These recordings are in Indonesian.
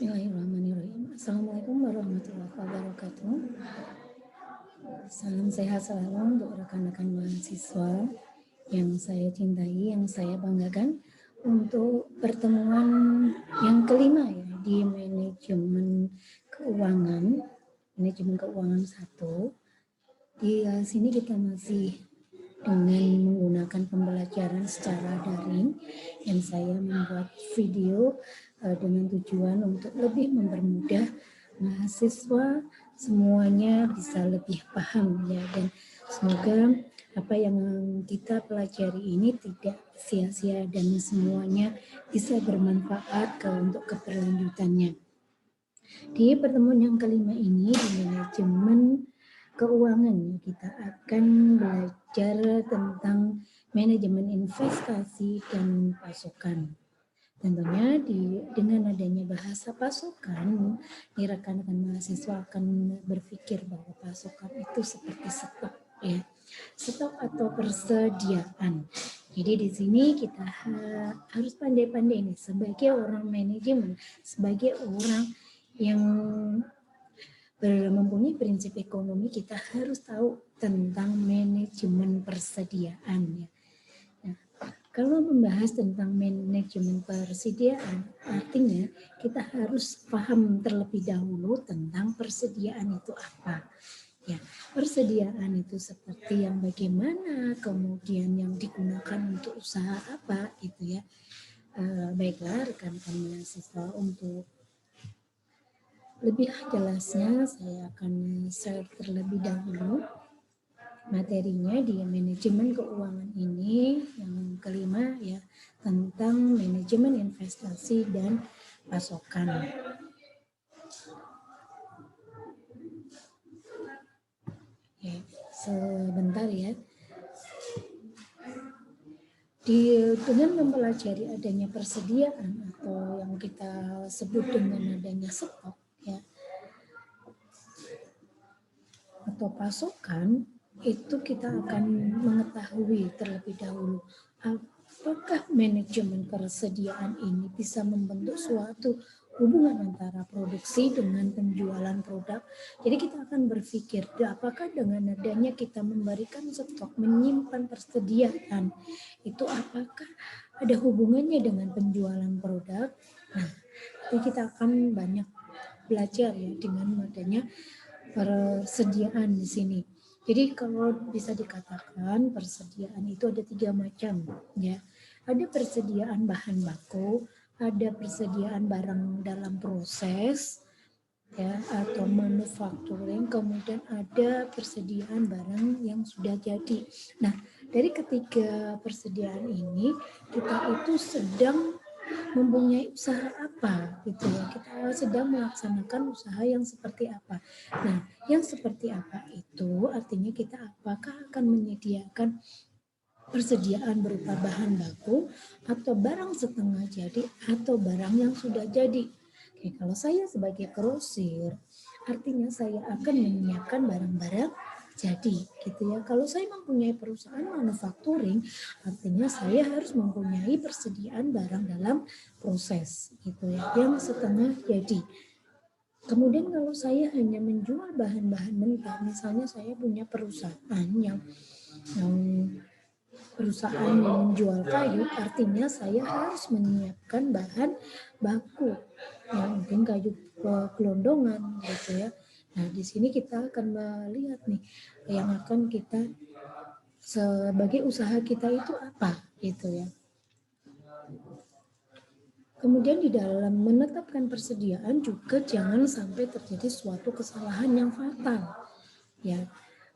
Bismillahirrahmanirrahim. Assalamualaikum warahmatullahi wabarakatuh. Salam sehat selalu untuk rekan-rekan mahasiswa yang saya cintai, yang saya banggakan untuk pertemuan yang kelima ya di manajemen keuangan 1. Di sini kita masih dengan menggunakan pembelajaran secara daring yang saya membuat video dengan tujuan untuk lebih mempermudah mahasiswa semuanya bisa lebih paham ya, dan semoga apa yang kita pelajari ini tidak sia-sia dan semuanya bisa bermanfaat untuk keberlanjutannya. Di pertemuan yang kelima ini di manajemen keuangan kita akan belajar tentang manajemen investasi dan pasokan. Tentunya dengan adanya bahasa pasokan, rekan-rekan mahasiswa akan berpikir bahwa pasokan itu seperti stok ya, stok atau persediaan. Jadi di sini kita harus pandai-pandai nih sebagai orang manajemen, sebagai orang yang mempunyai prinsip ekonomi, kita harus tahu tentang manajemen persediaan ya. Kalau membahas tentang manajemen persediaan, artinya kita harus paham terlebih dahulu tentang persediaan itu apa. Ya, persediaan itu seperti yang bagaimana, kemudian yang digunakan untuk usaha apa, gitu ya. Baiklah rekan-rekan mahasiswa, untuk lebih jelasnya saya akan share terlebih dahulu materinya di manajemen keuangan ini yang kelima ya, tentang manajemen investasi dan pasokan. Oke, sebentar ya. Dengan mempelajari adanya persediaan atau yang kita sebut dengan adanya stok ya, atau pasokan, itu kita akan mengetahui terlebih dahulu apakah manajemen persediaan ini bisa membentuk suatu hubungan antara produksi dengan penjualan produk. Jadi kita akan berpikir apakah dengan adanya kita memberikan stok, menyimpan persediaan, itu apakah ada hubungannya dengan penjualan produk. Nah, kita akan banyak belajar ya dengan adanya persediaan di sini. Jadi kalau bisa dikatakan persediaan itu ada 3 macam ya. Ada persediaan bahan baku, ada persediaan barang dalam proses ya atau manufacturing, kemudian ada persediaan barang yang sudah jadi. Nah, dari ketiga persediaan ini kita itu sedang mempunyai usaha apa gitu ya, kita sedang melaksanakan usaha yang seperti apa. Nah, yang seperti apa itu artinya kita apakah akan menyediakan persediaan berupa bahan baku atau barang setengah jadi atau barang yang sudah jadi. Oke, kalau saya sebagai grosir artinya saya akan menyiapkan barang-barang jadi gitu ya. Kalau saya mempunyai perusahaan manufacturing, artinya saya harus mempunyai persediaan barang dalam proses gitu ya, yang setengah jadi. Kemudian kalau saya hanya menjual bahan-bahan mentah, misalnya saya punya perusahaan yang perusahaan yang menjual kayu, artinya saya harus menyiapkan bahan baku, ya, mungkin kayu gelondongan gitu ya. Nah, di sini kita akan melihat nih yang akan kita sebagai usaha kita itu apa gitu ya. Kemudian di dalam menetapkan persediaan juga jangan sampai terjadi suatu kesalahan yang fatal. Ya,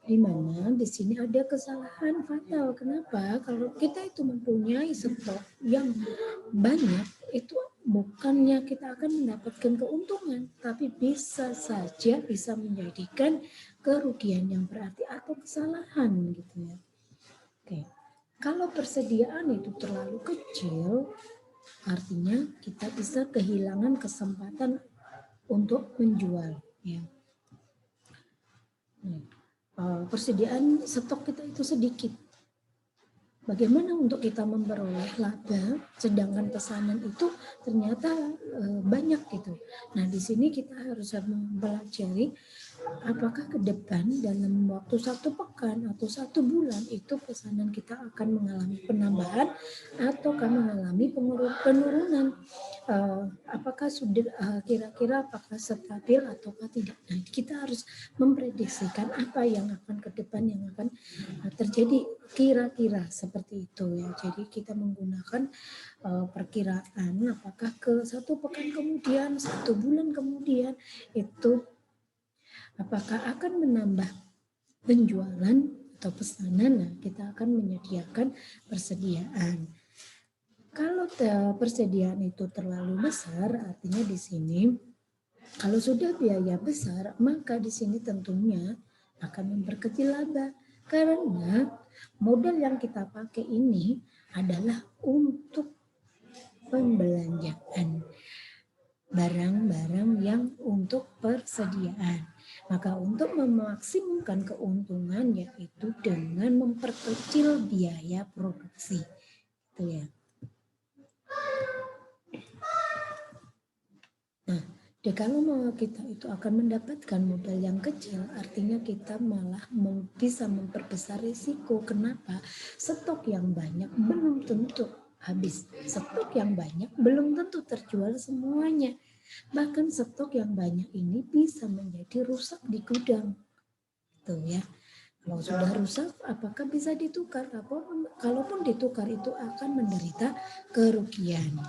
di mana di sini ada kesalahan fatal. Kenapa? Kalau kita itu mempunyai stok yang banyak, itu bukannya kita akan mendapatkan keuntungan, tapi bisa saja bisa menjadikan kerugian yang berarti atau kesalahan gitu ya. Oke. Kalau persediaan itu terlalu kecil, artinya kita bisa kehilangan kesempatan untuk menjual ya. Persediaan stok kita itu sedikit. bagaimana untuk kita memperoleh laba, sedangkan pesanan itu ternyata banyak gitu. Nah, di sini kita harus mempelajari apakah ke depan dalam waktu 1 pekan atau 1 bulan itu pesanan kita akan mengalami penambahan ataukah mengalami penurunan. Apakah sudah kira-kira apakah stabil ataukah tidak. Nah, kita harus memprediksikan apa yang akan ke depan yang akan terjadi kira-kira seperti itu ya. Jadi kita menggunakan perkiraan apakah ke 1 pekan kemudian, 1 bulan kemudian itu apakah akan menambah penjualan atau pesanan. Nah, kita akan menyediakan persediaan. Kalau persediaan itu terlalu besar, artinya di sini kalau sudah biaya besar, maka di sini tentunya akan memperkecil laba. Karena modal yang kita pakai ini adalah untuk pembelanjaan barang-barang yang untuk persediaan. Maka untuk memaksimumkan keuntungan yaitu dengan memperkecil biaya produksi. Itu ya. Nah, kalau kita itu akan mendapatkan modal yang kecil, artinya kita malah bisa memperbesar risiko. Kenapa? Stok yang banyak belum tentu habis. Stok yang banyak belum tentu terjual semuanya. Bahkan stok yang banyak ini bisa menjadi rusak di gudang. Tuh ya. Kalau sudah rusak, apakah bisa ditukar? Kalaupun ditukar itu akan menderita kerugian.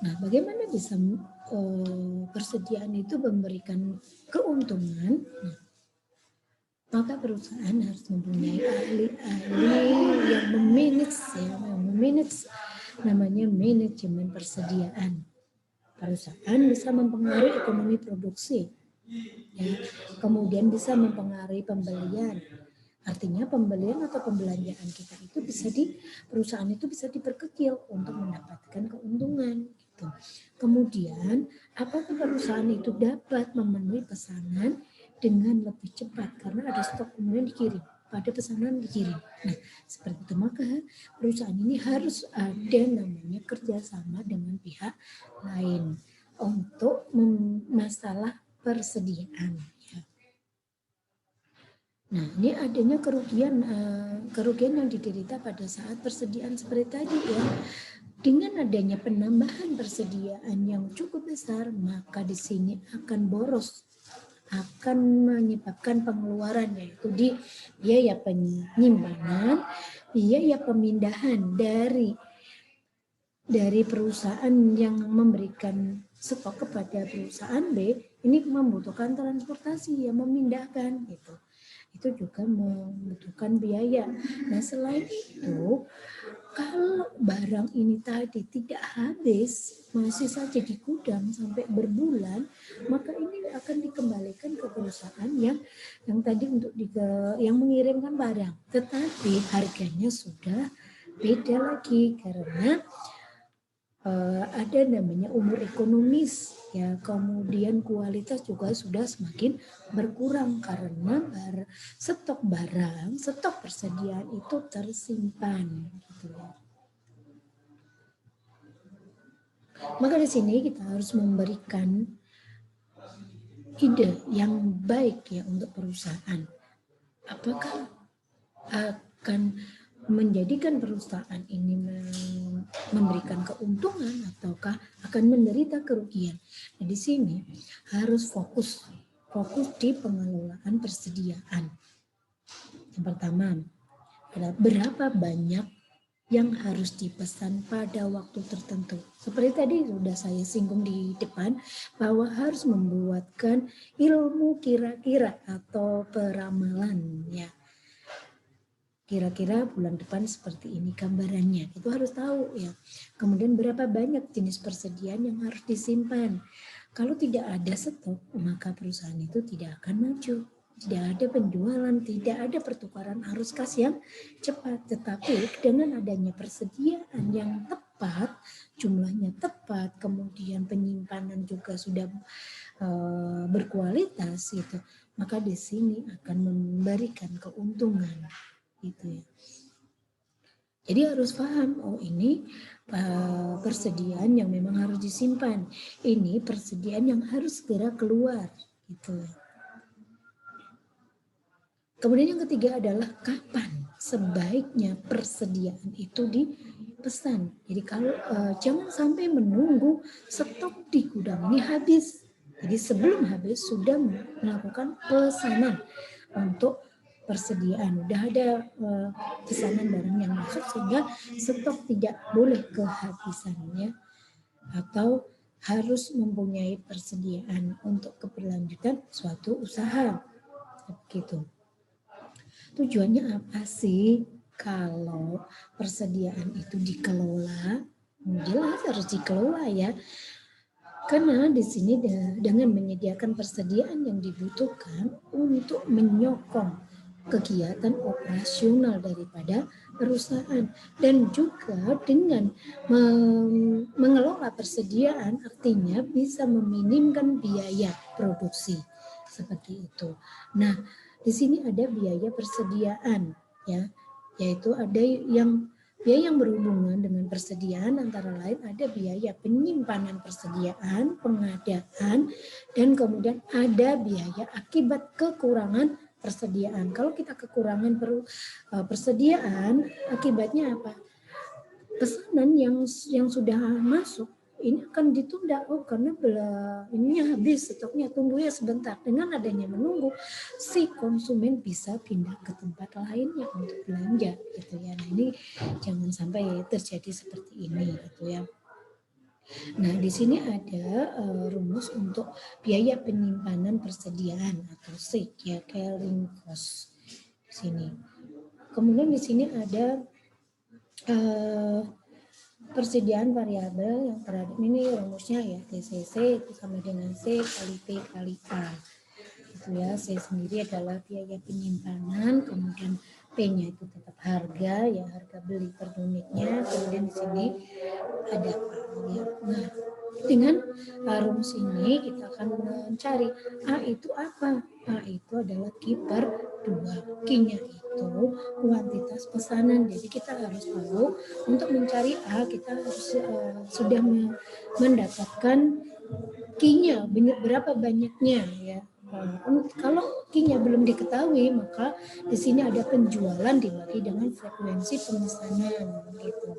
Nah, bagaimana bisa persediaan itu memberikan keuntungan? Nah, maka perusahaan harus mempunyai ahli-ahli yang memanage namanya manajemen persediaan. Perusahaan bisa mempengaruhi ekonomi produksi, ya. Kemudian bisa mempengaruhi pembelian. Artinya pembelian atau pembelanjaan kita itu perusahaan itu bisa diperkecil untuk mendapatkan keuntungan. Gitu. Kemudian apakah perusahaan itu dapat memenuhi pesanan dengan lebih cepat karena ada stok kemudian dikirim pada pesanan dikirim. Nah, seperti itu maka perusahaan ini harus ada namanya kerjasama dengan pihak lain untuk masalah persediaan. Nah, ini adanya kerugian yang diderita pada saat persediaan seperti tadi ya. Dengan adanya penambahan persediaan yang cukup besar, maka di sini akan boros, akan menyebabkan pengeluaran yaitu di biaya penyimpanan, biaya pemindahan dari perusahaan yang memberikan stok kepada perusahaan B, ini membutuhkan transportasi yang memindahkan gitu. Itu juga membutuhkan biaya. Nah, selain itu, kalau barang ini tadi tidak habis, masih saja di gudang sampai berbulan, maka ini akan dikembalikan ke perusahaan yang tadi untuk yang mengirimkan barang. Tetapi harganya sudah beda lagi karena ada namanya umur ekonomis ya, kemudian kualitas juga sudah semakin berkurang karena stok persediaan itu tersimpan gitu ya. Maka di sini kita harus memberikan ide yang baik ya untuk perusahaan. Apakah akan menjadikan perusahaan ini memberikan keuntungan ataukah akan menderita kerugian. Nah, di sini harus fokus di pengelolaan persediaan. Yang pertama, berapa banyak yang harus dipesan pada waktu tertentu. Seperti tadi sudah saya singgung di depan bahwa harus membuatkan ilmu kira-kira atau peramalan ya. Kira-kira bulan depan seperti ini gambarannya. Itu harus tahu ya. Kemudian berapa banyak jenis persediaan yang harus disimpan. Kalau tidak ada stok, maka perusahaan itu tidak akan maju. Tidak ada penjualan, tidak ada pertukaran arus kas yang cepat. Tetapi dengan adanya persediaan yang tepat, jumlahnya tepat, kemudian penyimpanan juga sudah berkualitas gitu, maka di sini akan memberikan keuntungan. gitu ya. Jadi harus paham, oh ini persediaan yang memang harus disimpan, ini persediaan yang harus segera keluar, gitu. Kemudian yang ketiga adalah kapan sebaiknya persediaan itu dipesan. Jadi kalau jangan sampai menunggu stok di gudang ini habis. Jadi sebelum habis sudah melakukan pesanan untuk persediaan. Udah ada pesanan barang yang masuk sehingga stok tidak boleh kehabisannya atau harus mempunyai persediaan untuk keberlanjutan suatu usaha. Begitu. Tujuannya apa sih kalau persediaan itu dikelola? Jelas harus dikelola ya. Karena di sini dengan menyediakan persediaan yang dibutuhkan untuk menyokong kegiatan operasional daripada perusahaan dan juga dengan mengelola persediaan artinya bisa meminimkan biaya produksi seperti itu. Nah, di sini ada biaya persediaan ya, yaitu ada yang biaya yang berhubungan dengan persediaan antara lain ada biaya penyimpanan persediaan, pengadaan, dan kemudian ada biaya akibat kekurangan persediaan. Kalau kita kekurangan persediaan, akibatnya apa? Pesanan yang sudah masuk ini akan ditunda, karena ininya habis, stoknya, tunggu ya sebentar. Dengan adanya menunggu, si konsumen bisa pindah ke tempat lainnya untuk belanja gitu ya. Nah ini jangan sampai terjadi seperti ini gitu ya. Nah di sini ada rumus untuk biaya penyimpanan persediaan atau SIC ya, carrying cost di sini. Kemudian di sini ada persediaan variabel yang terhadap ini rumusnya ya, TCC itu sama dengan C kali P kali A. Itu ya, C sendiri adalah biaya penyimpanan, kemudian P-nya itu tetap harga ya, harga beli per unitnya, kemudian di sini ada A ya. Nah, dengan rumus ini kita akan mencari A itu apa? A itu adalah Q per 2. Q-nya itu kuantitas pesanan. Jadi kita harus tahu untuk mencari A kita harus sudah mendapatkan Q-nya berapa banyaknya ya. Kalau Q-nya belum diketahui maka di sini ada penjualan dibagi dengan frekuensi pemesanan gitu.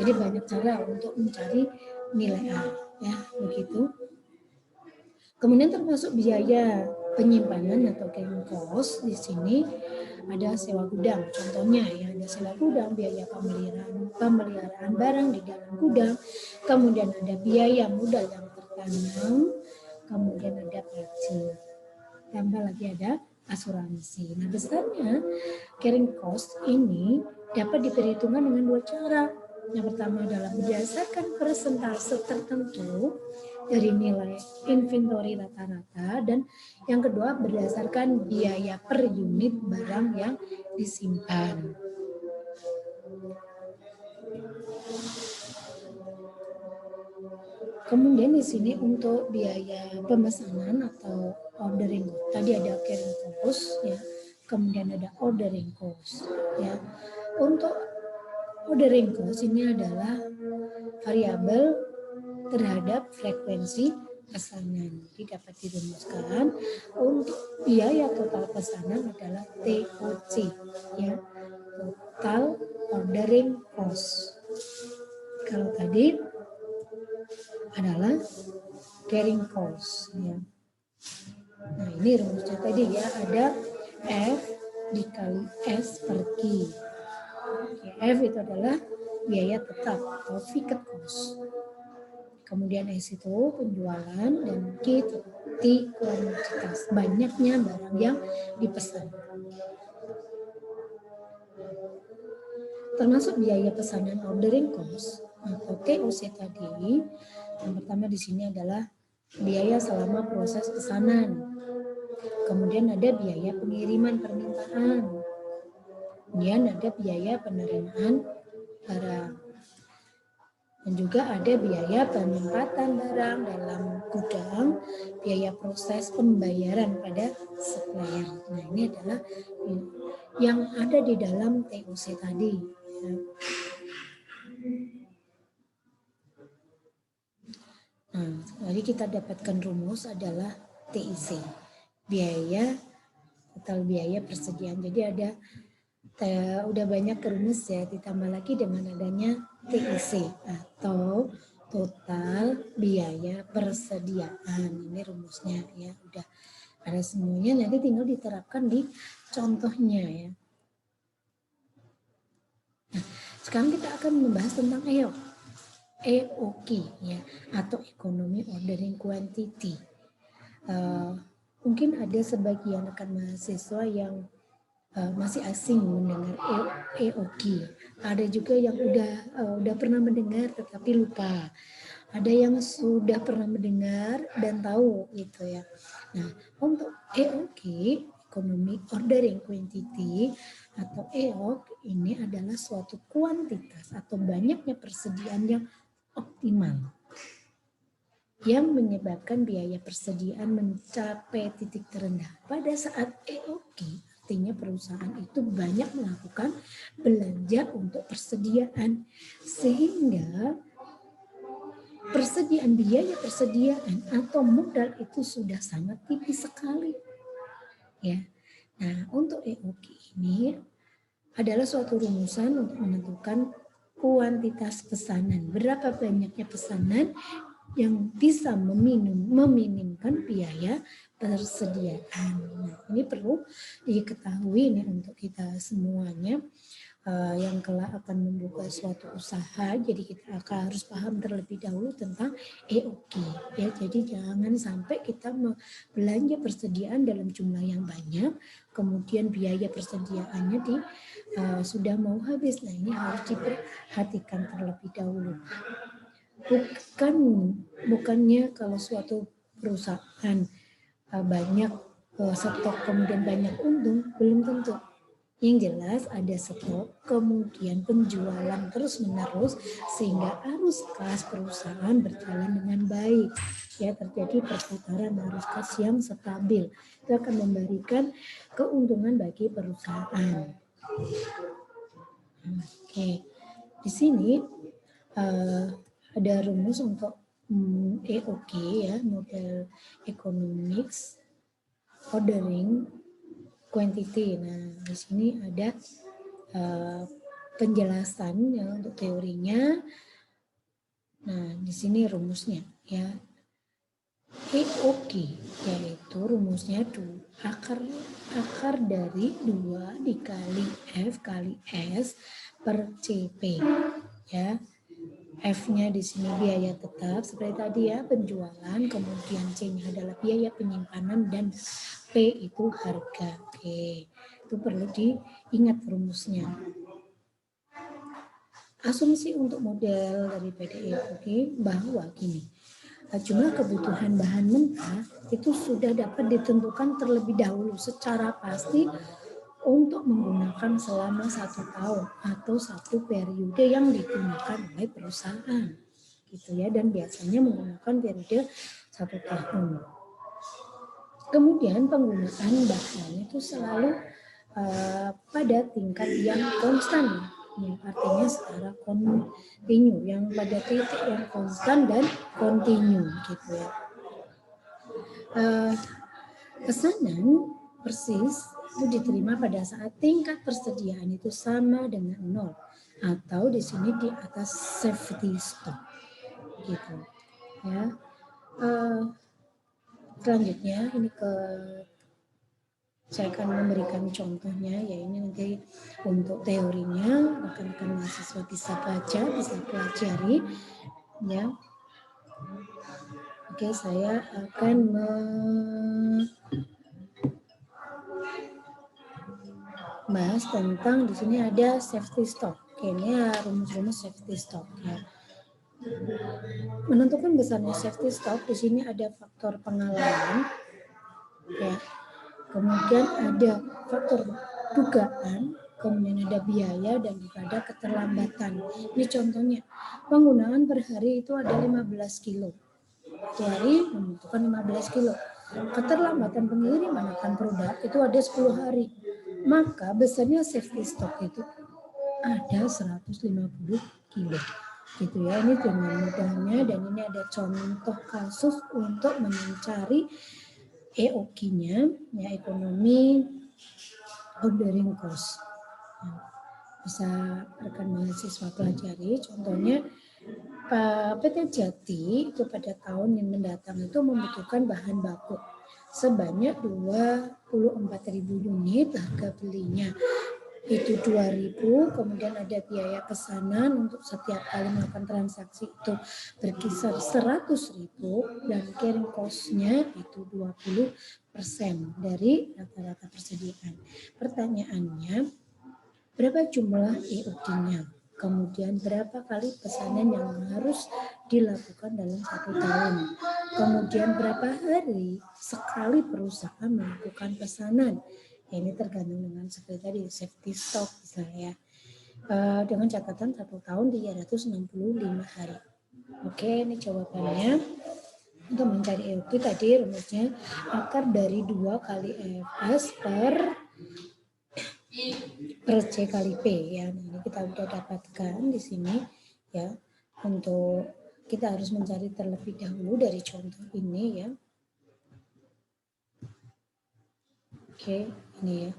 Jadi banyak cara untuk mencari nilai A ya begitu. Kemudian termasuk biaya penyimpanan atau carrying cost di sini ada sewa gudang. Contohnya ya ada sewa gudang, biaya pemeliharaan barang di dalam gudang, kemudian ada biaya modal yang tertanam, kemudian ada pajak, tambah lagi ada asuransi. Nah besarnya carrying cost ini dapat diperhitungkan dengan dua cara. Yang pertama adalah berdasarkan persentase tertentu dari nilai inventory rata-rata, dan yang kedua berdasarkan biaya per unit barang yang disimpan. Kemudian di sini untuk biaya pemesanan atau ordering cost, tadi ada carrying cost ya, kemudian ada ordering cost ya. Untuk ordering cost ini adalah variabel terhadap frekuensi pesanan. Jadi dapat dirumuskan untuk biaya total pesanan adalah TOC ya, total ordering cost. Kalau tadi adalah carrying cost ya. Nah ini rumusnya tadi ya, ada F dikali S per Q. F itu adalah biaya tetap atau fixed cost. Kemudian S itu penjualan dan Q itu kuantitas, banyaknya barang yang dipesan. Termasuk biaya pesanan ordering cost atau TOC tadi, yang pertama di sini adalah biaya selama proses pesanan. Kemudian ada biaya pengiriman permintaan. Kemudian ada biaya penerimaan barang. Dan juga ada biaya penempatan barang dalam gudang, biaya proses pembayaran pada supplier. Nah ini adalah yang ada di dalam TOC tadi. Ya. Nah, jadi kita dapatkan rumus adalah TIC, biaya total biaya persediaan. Jadi ada udah banyak rumus ya, ditambah lagi dengan adanya TIC atau total biaya persediaan. Ini rumusnya ya, udah ada semuanya, nanti tinggal diterapkan di contohnya ya. Nah, sekarang kita akan membahas tentang EOQ ya, atau Economy Ordering Quantity. Mungkin ada sebagian rekan mahasiswa yang masih asing mendengar EOQ. Ada juga yang udah pernah mendengar tetapi lupa. Ada yang sudah pernah mendengar dan tahu gitu ya. Nah, untuk EOQ, Economic Ordering Quantity atau EOQ ini adalah suatu kuantitas atau banyaknya persediaan yang optimal yang menyebabkan biaya persediaan mencapai titik terendah. Pada saat EOQ, artinya perusahaan itu banyak melakukan belanja untuk persediaan, sehingga biaya persediaan atau modal itu sudah sangat tipis sekali. Ya. Nah, untuk EOQ ini adalah suatu rumusan untuk menentukan kuantitas pesanan. Berapa banyaknya pesanan yang bisa meminimkan biaya persediaan. Nah, ini perlu diketahui nih untuk kita semuanya yang kelak akan membuka suatu usaha. Jadi kita harus paham terlebih dahulu tentang EOQ ya. Jadi jangan sampai kita belanja persediaan dalam jumlah yang banyak, kemudian biaya persediaannya sudah mau habis. Nah, ini harus diperhatikan terlebih dahulu. Bukannya kalau suatu perusahaan banyak stok kemudian banyak untung, belum tentu. Yang jelas ada stok, kemudian penjualan terus menerus sehingga arus kas perusahaan berjalan dengan baik. Ya, terjadi perputaran arus kas yang stabil. Itu akan memberikan keuntungan bagi perusahaan. Oke, di sini ada rumus untuk EOQ ya, model economics ordering quantity. Nah, di sini ada penjelasan ya untuk teorinya. Nah, di sini rumusnya ya. EOQ yaitu rumusnya akar dari 2 dikali F kali S per CP ya. F-nya di sini biaya tetap seperti tadi ya, penjualan, kemudian C-nya adalah biaya penyimpanan dan P itu harga. Oke, itu perlu diingat rumusnya. Asumsi untuk model dari PDEOQ bahwa gini, jumlah kebutuhan bahan mentah itu sudah dapat ditentukan terlebih dahulu secara pasti untuk menggunakan selama 1 tahun atau 1 periode yang digunakan oleh perusahaan gitu ya, dan biasanya menggunakan periode 1 tahun. Kemudian penggunaan bahan itu selalu pada tingkat yang konstan ya, artinya secara kontinu, yang pada titik yang konstan dan kontinu gitu ya. Pesanan persis itu diterima pada saat tingkat persediaan itu sama dengan 0 atau di sini di atas safety stock gitu ya. Selanjutnya ini saya akan memberikan contohnya ya, ini nanti untuk teorinya rekan-rekan mahasiswa bisa baca, bisa pelajari ya. Oke, saya akan bahas tentang di sini ada safety stock. Oke, ini rumus-rumus safety stock ya. Menentukan besarnya safety stock di sini ada faktor pengalaman ya. Kemudian ada faktor dugaan, kemudian ada biaya dan juga ada keterlambatan. Ini contohnya, penggunaan per hari itu ada 15 kilo. Jadi membutuhkan 15 kilo. Keterlambatan pengiriman akan produk itu ada 10 hari. maka besarnya safety stock itu ada 150 kilo. Gitu ya, ini dengan mudahnya, dan ini ada contoh kasus untuk mencari EOQ-nya, ya, ekonomi ordering cost. Nah, bisa rekan mahasiswa pelajari. Contohnya PT Jati itu pada tahun yang mendatang itu membutuhkan bahan baku sebanyak 24.000 unit, harga belinya itu 2.000, kemudian ada biaya pesanan untuk setiap kali melakukan transaksi itu berkisar 100.000, dan carrying cost-nya itu 20% dari rata-rata persediaan. Pertanyaannya, berapa jumlah EOQ-nya? Kemudian berapa kali pesanan yang harus dilakukan dalam 1 tahun? Kemudian berapa hari sekali perusahaan melakukan pesanan? Ini tergantung dengan seperti tadi safety stock misalnya. Dengan catatan 1 tahun 365 hari. Oke, ini jawabannya. Untuk mencari EOQ tadi rumusnya akar dari 2 kali EFS per C kali P ya. Nah, ini kita udah dapatkan di sini ya. Untuk kita harus mencari terlebih dahulu dari contoh ini ya. Oke, ini ya.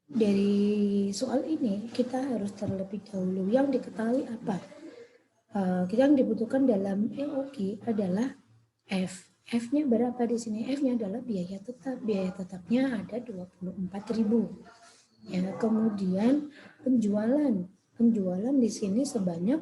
Dari soal ini kita harus terlebih dahulu yang diketahui apa? Yang dibutuhkan dalam EOQ adalah F. F-nya berapa di sini? F-nya adalah biaya tetap. Biaya tetapnya ada 24.000. Ya, kemudian penjualan di sini sebanyak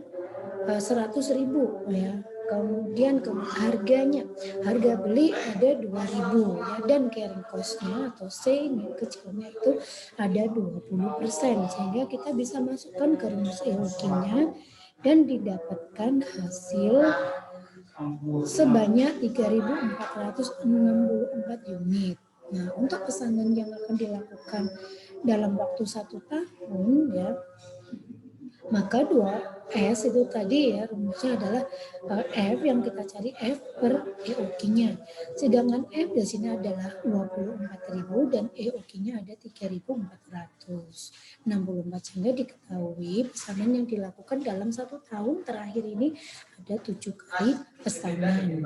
100.000 ya. Kemudian harganya, harga beli ada 2.000 ya, dan carrying cost-nya atau C kecilnya itu ada 20%, sehingga kita bisa masukkan ke rumus EOQ-nya dan didapatkan hasil sebanyak 3.464 unit. Nah, untuk pesanan yang akan dilakukan dalam waktu 1 tahun ya, maka 2S itu tadi ya rumusnya adalah F yang kita cari F per EOQ-nya. Sedangkan F di sini adalah 24.000 dan EOQ-nya ada 3.464. Sehingga diketahui pesanan yang dilakukan dalam 1 tahun terakhir ini ada 7 kali pesanan.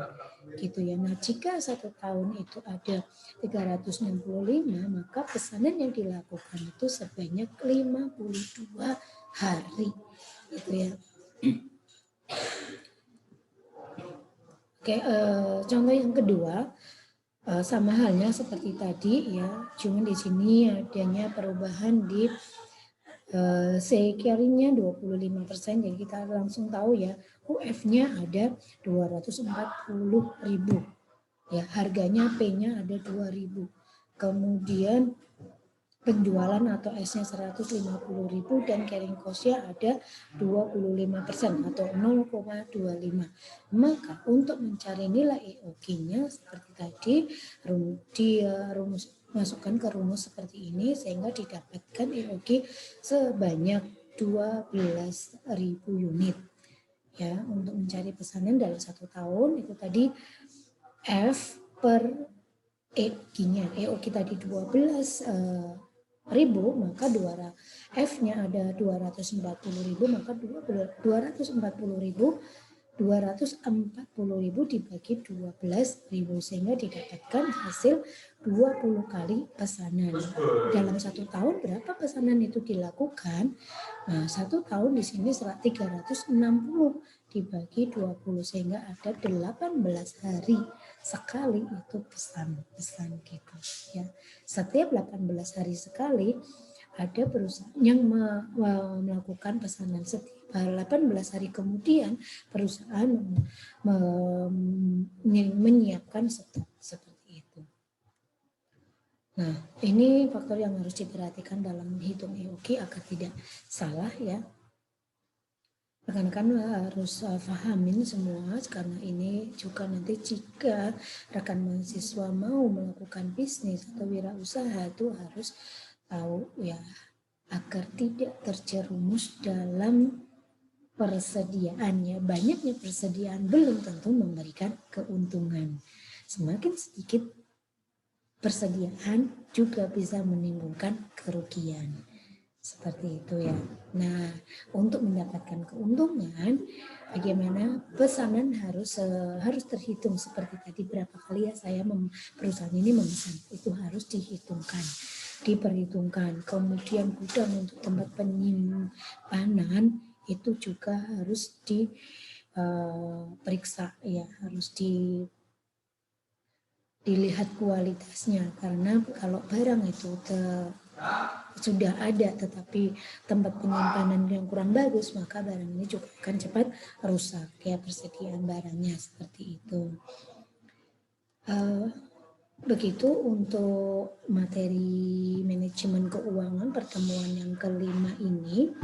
Gitu ya. Nah, jika 1 tahun itu ada 365, maka pesanan yang dilakukan itu sebanyak 52 hari, gitu ya. Oke, contoh yang kedua sama halnya seperti tadi ya, cuma di sini adanya perubahan di C carry-nya 25%, jadi kita langsung tahu ya, UF-nya ada 240.000. Ya, harganya P-nya ada 2.000. Kemudian penjualan atau S-nya 150.000 dan carrying cost-nya ada 25% atau 0,25. Maka untuk mencari nilai EOQ-nya seperti tadi, masukkan ke rumus seperti ini sehingga didapatkan EOQ sebanyak 12.000 unit. Ya, untuk mencari pesanan dalam 1 tahun itu tadi F per EOQ-nya. EOQ tadi 12.000, maka F-nya ada 240.000, maka 240.000 dibagi 12.000 sehingga didapatkan hasil 20 kali pesanan. Dalam 1 tahun berapa pesanan itu dilakukan? Nah, 1 tahun di sini 360 dibagi 20 sehingga ada 18 hari sekali itu pesan gitu ya. Setiap 18 hari sekali ada perusahaan yang melakukan pesanan. Setiap 18 hari kemudian perusahaan menyiapkan stok seperti itu. Nah, ini faktor yang harus diperhatikan dalam menghitung EOQ agar tidak salah ya. Rekan-rekan harus pahamin semua, karena ini juga nanti jika rekan mahasiswa mau melakukan bisnis atau wirausaha itu harus tahu ya, agar tidak terjerumus dalam persediaannya, banyaknya persediaan belum tentu memberikan keuntungan. Semakin sedikit persediaan juga bisa menimbulkan kerugian. Seperti itu ya. Nah, untuk mendapatkan keuntungan, bagaimana pesanan harus terhitung seperti tadi berapa kali ya saya perusahaan ini memesan, itu harus dihitungkan, diperhitungkan. Kemudian gudang untuk tempat penyimpanan itu juga harus diperiksa ya, harus dilihat kualitasnya, karena kalau barang itu sudah ada tetapi tempat penyimpanan yang kurang bagus, maka barang ini juga akan cepat rusak ya, persediaan barangnya seperti itu. Begitu untuk materi manajemen keuangan pertemuan yang kelima ini.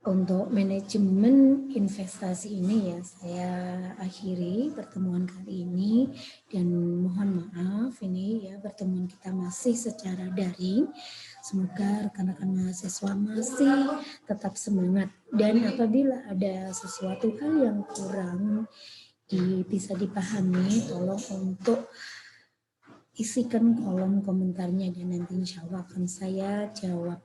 Untuk manajemen investasi ini ya saya akhiri pertemuan kali ini, dan mohon maaf ini ya pertemuan kita masih secara daring. Semoga rekan-rekan mahasiswa masih tetap semangat, dan apabila ada sesuatu hal yang kurang bisa dipahami, tolong untuk isikan kolom komentarnya dan nanti insya Allah akan saya jawab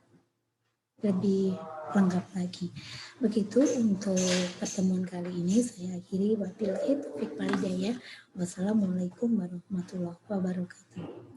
lebih lengkap lagi. Begitu untuk pertemuan kali ini saya akhiri. Wabillahi taufiq wal hidayah. Wassalamualaikum warahmatullahi wabarakatuh.